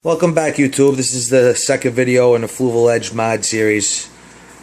Welcome back, YouTube. This is the second video in the Fluval Edge mod series.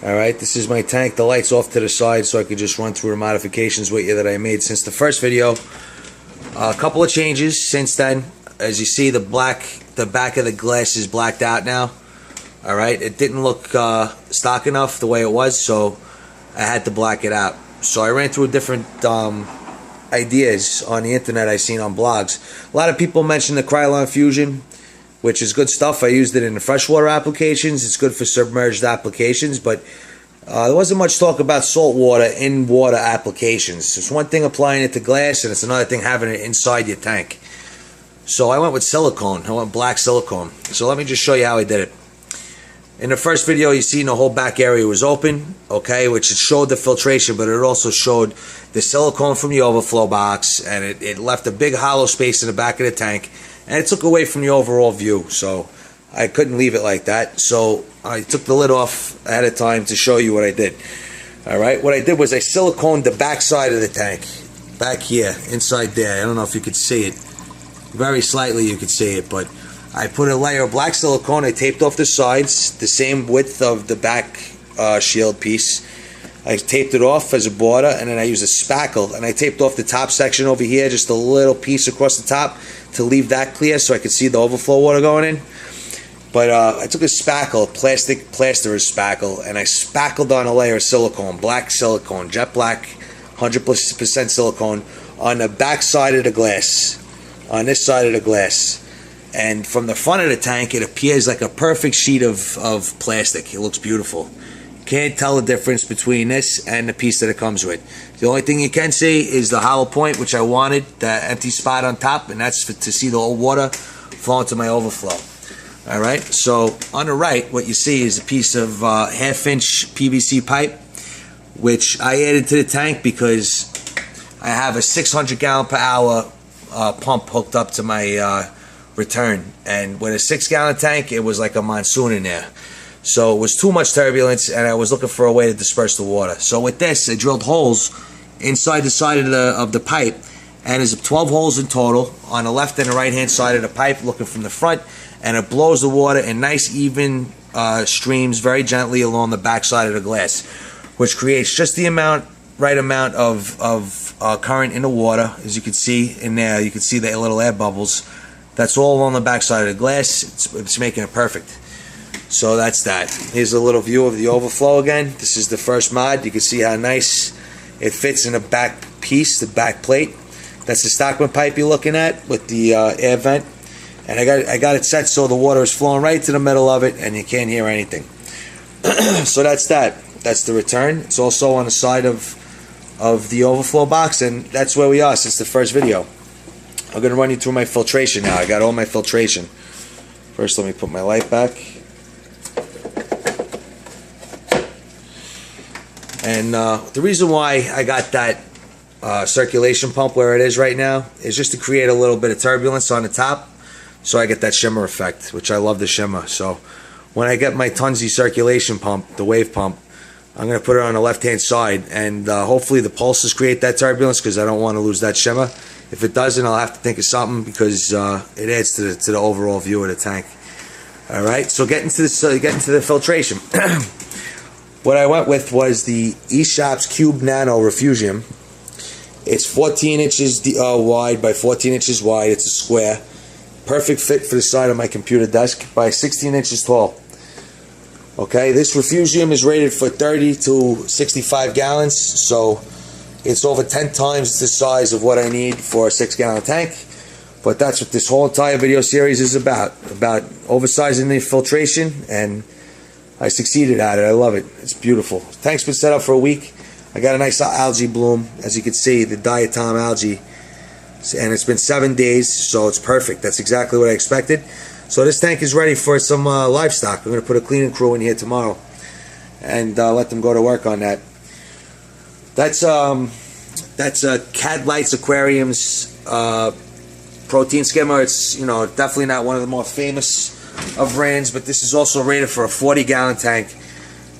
Alright, this is my tank. The light's off to the side so I could just run through the modifications with you that I made since the first video. A couple of changes since then. As you see, the back of the glass is blacked out now. Alright, it didn't look stock enough the way it was, so I had to black it out. So I ran through different ideas on the internet I seen on blogs. A lot of people mention the Krylon Fusion, which is good stuff. I used it in the freshwater applications. It's good for submerged applications, but there wasn't much talk about saltwater in water applications. It's one thing applying it to glass, and it's another thing having it inside your tank. So I went with silicone. I went black silicone. So let me just show you how I did it. In the first video, you seen the whole back area was open, okay, which it showed the filtration, but it also showed the silicone from the overflow box, and it left a big hollow space in the back of the tank. And it took away from the overall view, so I couldn't leave it like that. So I took the lid off ahead of time to show you what I did. Alright, what I did was I siliconed the back side of the tank. Back here, inside there. I don't know if you could see it. Very slightly you could see it, but I put a layer of black silicone. I taped off the sides, the same width of the back shield piece. I taped it off as a border, and then I used a spackle, and I taped off the top section over here, just a little piece across the top to leave that clear so I could see the overflow water going in. But I took a spackle, plastic plasterer's spackle, and I spackled on a layer of silicone, black silicone, jet black, 100% silicone, on the back side of the glass, on this side of the glass. And from the front of the tank, it appears like a perfect sheet of plastic. It looks beautiful. Can't tell the difference between this and the piece that it comes with. The only thing you can see is the hollow point, which I wanted, the empty spot on top, and that's to see the old water flow into my overflow. Alright, so on the right, what you see is a piece of half-inch PVC pipe, which I added to the tank because I have a 600 gallon per hour pump hooked up to my return. And with a 6-gallon tank, it was like a monsoon in there. So it was too much turbulence, and I was looking for a way to disperse the water. So with this, I drilled holes inside the side of the pipe, and there's 12 holes in total on the left and the right hand side of the pipe, looking from the front, and it blows the water in nice even streams very gently along the back side of the glass, which creates just the right amount of current in the water. As you can see in there, you can see the little air bubbles. That's all along the back side of the glass. It's making it perfect. So that's that. Here's a little view of the overflow again. This is the first mod. You can see how nice it fits in the back piece, the back plate. That's the Stockman pipe you're looking at with the air vent. And I got it set so the water is flowing right to the middle of it and you can't hear anything. So that's that. That's the return. It's also on the side of the overflow box, and that's where we are since the first video. I'm going to run you through my filtration now. I got all my filtration. First, let me put my light back. And the reason why I got that circulation pump where it is right now is just to create a little bit of turbulence on the top, so I get that shimmer effect, which I love the shimmer. So when I get my Tunzi circulation pump, the wave pump, I'm going to put it on the left hand side, and hopefully the pulses create that turbulence, because I don't want to lose that shimmer. If it doesn't, I'll have to think of something, because it adds to the overall view of the tank. Alright, so getting to the filtration. What I went with was the eShop's Cube Nano Refugium. It's 14 inches wide by 14 inches wide. It's a square. Perfect fit for the side of my computer desk by 16 inches tall. Okay, this Refugium is rated for 30 to 65 gallons, so it's over 10 times the size of what I need for a 6-gallon tank. But that's what this whole entire video series is about oversizing the filtration, and I succeeded at it. I love it. It's beautiful. The tank's been set up for a week. I got a nice algae bloom, as you can see, the diatom algae, and it's been 7 days, so it's perfect. That's exactly what I expected. So this tank is ready for some livestock. I'm going to put a cleaning crew in here tomorrow and let them go to work on that. That's Cat Lights Aquarium's protein skimmer. It's, you know, definitely not one of the more famous of brands, but this is also rated for a 40-gallon tank.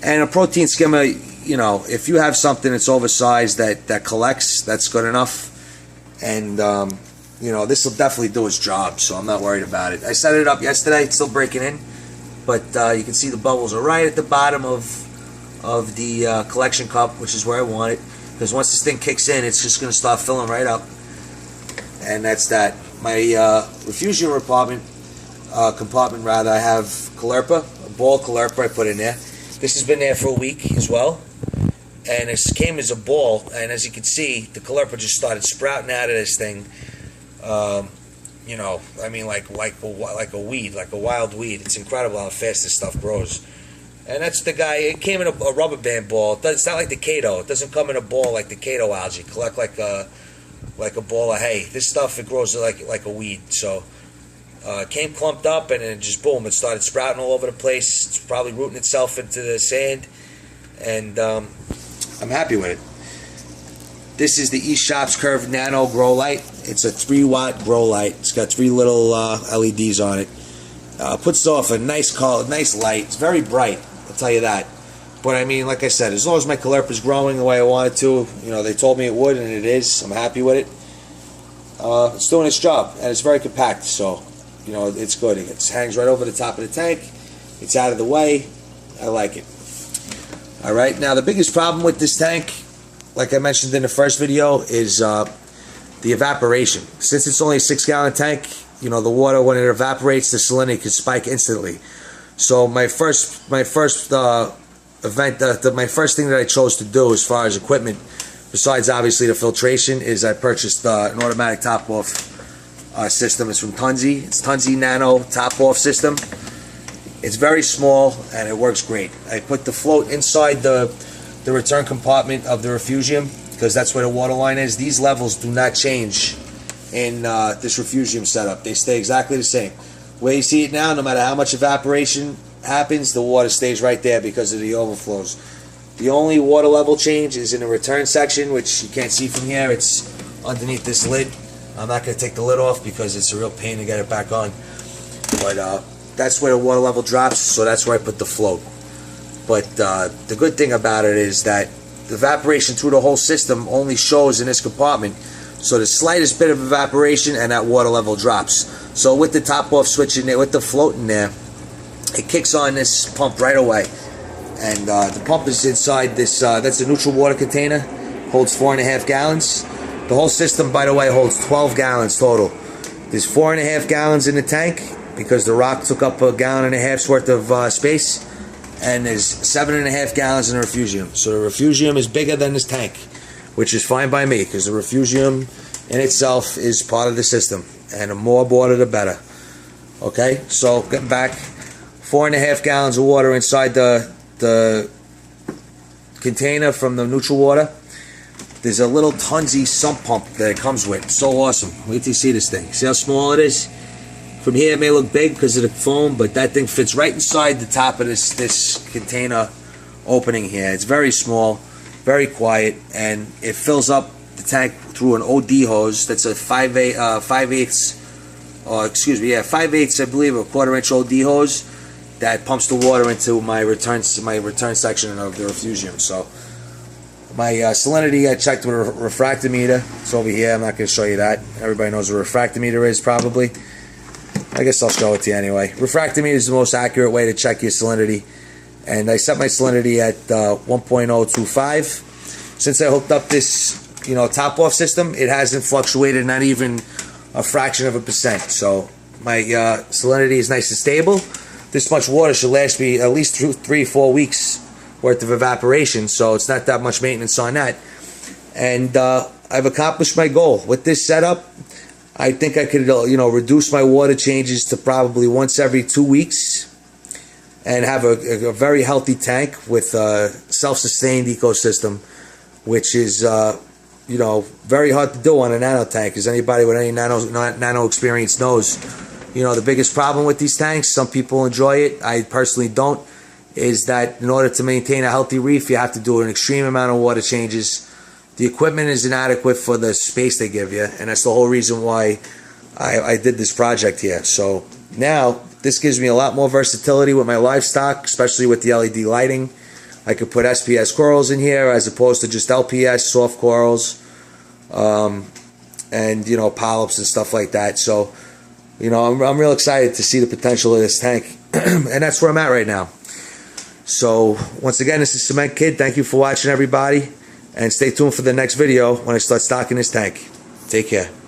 And a protein skimmer, you know, if you have something that's oversized that collects, that's good enough. And this will definitely do its job, so I'm not worried about it. I set it up yesterday. It's still breaking in, but you can see the bubbles are right at the bottom of the collection cup, which is where I want it, because once this thing kicks in, it's just going to start filling right up. And that's that. My refugium compartment, rather, I have caulerpa, a ball caulerpa I put in there. This has been there for a week as well, and it came as a ball, and as you can see, the caulerpa just started sprouting out of this thing. I mean, like a weed, like a wild weed. It's incredible how fast this stuff grows. And that's the guy. It came in a rubber band ball. It's not like the Kato. It doesn't come in a ball like the Kato algae. Collect like a ball of hay. This stuff, it grows like a weed. So it came clumped up, and then just boom, it started sprouting all over the place. It's probably rooting itself into the sand, and I'm happy with it. This is the East Shops Curved Nano Grow Light. It's a 3-watt grow light. It's got 3 little LEDs on it. Puts off a nice color, nice light. It's very bright, I'll tell you that. But I mean, like I said, as long as my caulerpa is growing the way I want it to, they told me it would, and it is. I'm happy with it. It's doing its job, and it's very compact, so it's good. It hangs right over the top of the tank. It's out of the way. I like it. All right, now the biggest problem with this tank, like I mentioned in the first video, is the evaporation. Since it's only a 6-gallon tank, the water, when it evaporates, the salinity can spike instantly. So my first thing that I chose to do as far as equipment, besides obviously the filtration, is I purchased an automatic top-off system. It's from Tunzi. It's Tunzi Nano top-off system. It's very small, and it works great. I put the float inside the return compartment of the refugium, because that's where the water line is. These levels do not change in this refugium setup. They stay exactly the same. Where you see it now, no matter how much evaporation happens, the water stays right there because of the overflows. The only water level change is in the return section, which you can't see from here. It's underneath this lid. I'm not going to take the lid off because it's a real pain to get it back on. But that's where the water level drops, so that's where I put the float. But the good thing about it is that the evaporation through the whole system only shows in this compartment. So the slightest bit of evaporation and that water level drops. So with the top off switch in there, with the float in there, it kicks on this pump right away. And the pump is inside this, that's a neutral water container, holds 4.5 gallons. The whole system, by the way, holds 12 gallons total. There's 4.5 gallons in the tank because the rock took up 1.5 gallons worth of space. And there's 7.5 gallons in the refugium. So the refugium is bigger than this tank, which is fine by me because the refugium in itself is part of the system, and the more water the better. Okay, so getting back, 4.5 gallons of water inside the container from the neutral water. There's a little Tunzi sump pump that it comes with. So awesome. Wait till you see this thing. See how small it is? From here it may look big because of the foam, but that thing fits right inside the top of this container opening here. It's very small, very quiet, and it fills up the tank through an OD hose. That's a 5/8, I believe, a 1/4-inch OD hose that pumps the water into my return section of the refugium. So my salinity, I checked with a refractometer. It's over here. I'm not going to show you that. Everybody knows what a refractometer is, probably. I guess I'll show it to you anyway. Refractometer is the most accurate way to check your salinity, and I set my salinity at 1.025. Since I hooked up this, top-off system, it hasn't fluctuated not even a fraction of a percent. So my salinity is nice and stable. This much water should last me at least 3-4 weeks worth of evaporation, so it's not that much maintenance on that. And I've accomplished my goal with this setup. I think I could, reduce my water changes to probably once every 2 weeks and have a very healthy tank with a self-sustained ecosystem, which is, very hard to do on a nano tank, as anybody with any nano experience knows. The biggest problem with these tanks, some people enjoy it, I personally don't, is that in order to maintain a healthy reef, you have to do an extreme amount of water changes. The equipment is inadequate for the space they give you, and that's the whole reason why I did this project here. So now, this gives me a lot more versatility with my livestock, especially with the LED lighting. I could put SPS corals in here as opposed to just LPS, soft corals. and polyps and stuff like that. So I'm real excited to see the potential of this tank, and that's where I'm at right now. So once again, this is Cement Kid. Thank you for watching, everybody, and stay tuned for the next video when I start stocking this tank. Take care.